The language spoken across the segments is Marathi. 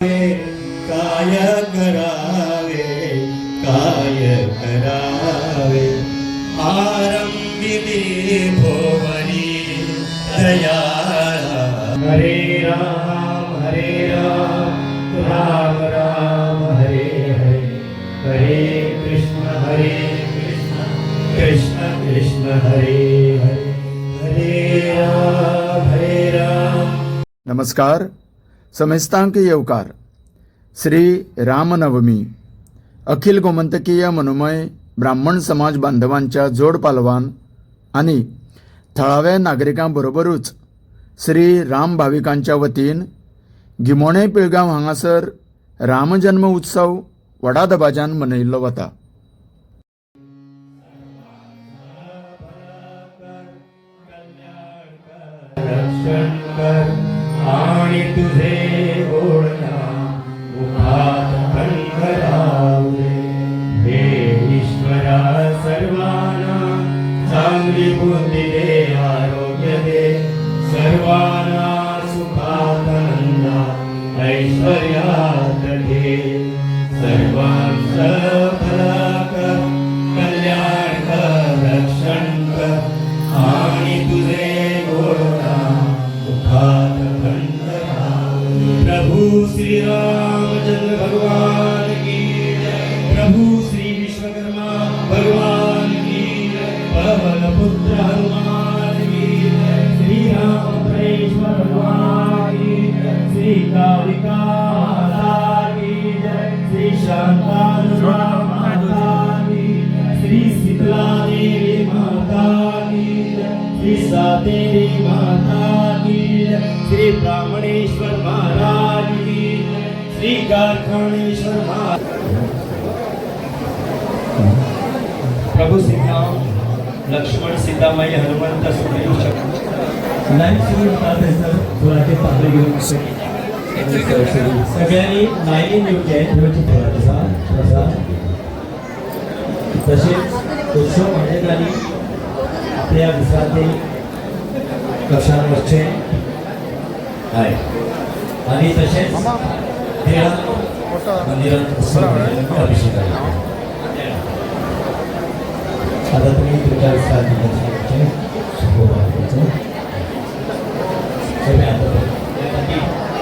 काय करावे काय करावे आरंभिली भोवरी दया हरे राम राम राम हरे हरे हरे कृष्ण कृष्ण कृष्ण हरे हरे हरे राम. नमस्कार. समस्तांक येवकार. श्री रामनवमी अखिल गोमंतकीय मनोमय ब्राह्मण समाज बांधवांच्या जोड पालवान आणि थळाव्या नागरिकांबरोबरूच श्री राम भाविकांच्या वतीन गिमोणे पिळगांव हांगासर रामजन्म उत्सव व्हडा दबाज्यान मनयल्लो वता. आणि तुझे गोडनाम मुखात खणखरावे हे ईश्वरा सर्वांना चांगली बुद्धी दे आरोग्य दे सर्वांना सुखात आनंदात ऐश्वर्यात घे सर्वांचं भलं कर कल्याण कर रक्षण कर आणि तुझे गोडनाम मुखात प्रभु श्री रामचंद्र भगवान की जय. प्रभु श्री विश्वकर्मा भगवान की जय. पवन पुत्र हनुमान की जय. श्री राम परेश्वर भगवान की जय. श्री कालिका माता की जय. श्री शांतानुजा माता की जय. श्री शीतला देवी माता की जय. श्री सातेरी माता की जय. श्री ब्राह्मणेश्वर महाराज की जय. श्री कारखानेश्वर महाराज. प्रभु सीताराम लक्ष्मण सीतामाई हनुमंत सुखदेव लाईव्ह सुरू होतात सर गुराचे पात्र घेऊन सगळ्यांनी नाईन योग्य ठेवायची प्रसाद तसेच उत्सव मंडळांनी आपल्या विश्रांती कक्षांवरचे आहे आणि तसेच मंदिरात उत्सव अभिषेक आहे. आता तुम्ही तुमच्या विश्रांती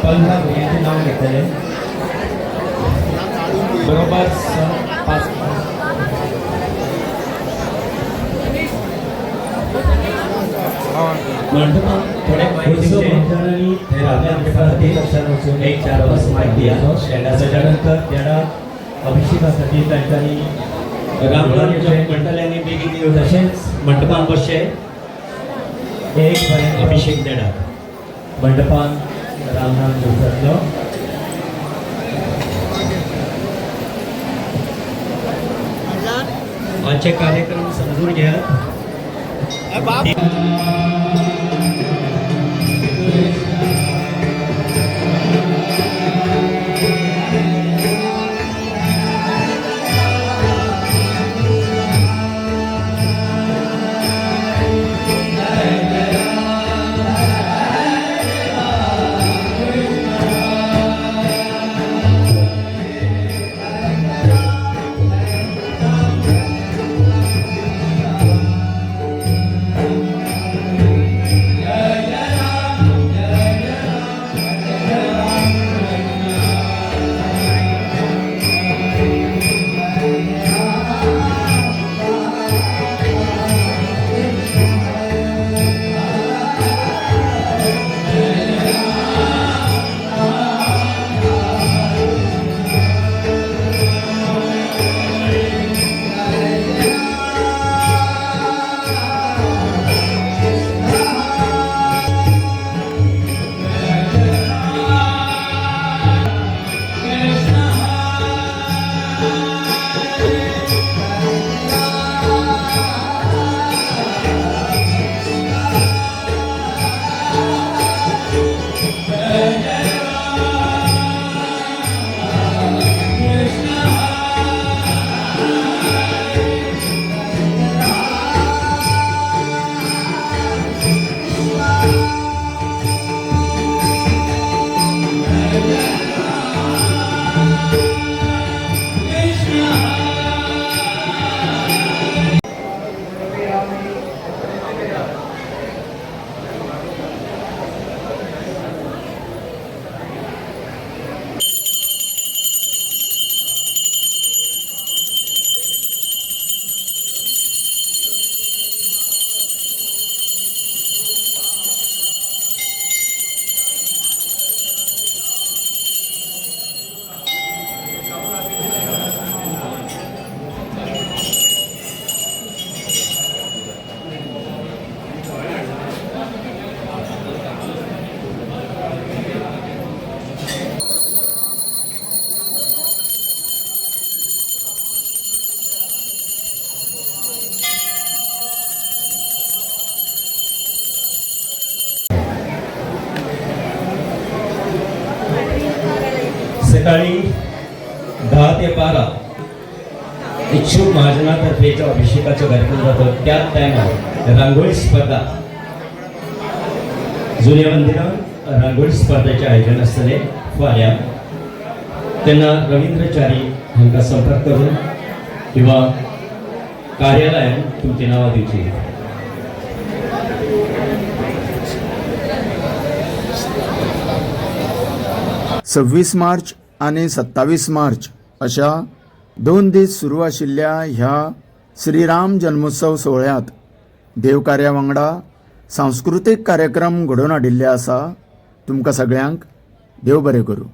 पंधरा मुलींचे नाव घेतलेले बरोबर 5 थोडे माहिती एक 4-5 माहिती आहे. त्याच्यानंतर त्याला अभिषेकासाठी त्यांनी रामराम मंडळांनी बेगिनी तसेच मंडपान बसचे एक अभिषेक देणार मंडपान रामनाम दिवसातलं आजचे कार्यक्रम समजून घ्या. सकाळी 10 ते 12 इच्छुक महाजनातर्फे जो अभिषेकाचा कार्यक्रम जातो त्याच टायमार रांगोळी स्पर्धा जुन्या मंदिरात रांगोळी स्पर्धेचे आयोजन असतले फाल्यां तेन्ना रवींद्रचारी हांकां संपर्क करून किंवा कार्यालयान तुमची नांवां दिवची. 26 मार्च आणि 27 मार्च अशा 2 दीस सुरू आशिल्ल्या ह्या श्रीराम जन्मोत्सव सोहळ्यात देवकार्या वांगडा सांस्कृतीक कार्यक्रम घडोवन हाडिल्ले आसा. तुमकां सगळ्यांक देव बरें करूं.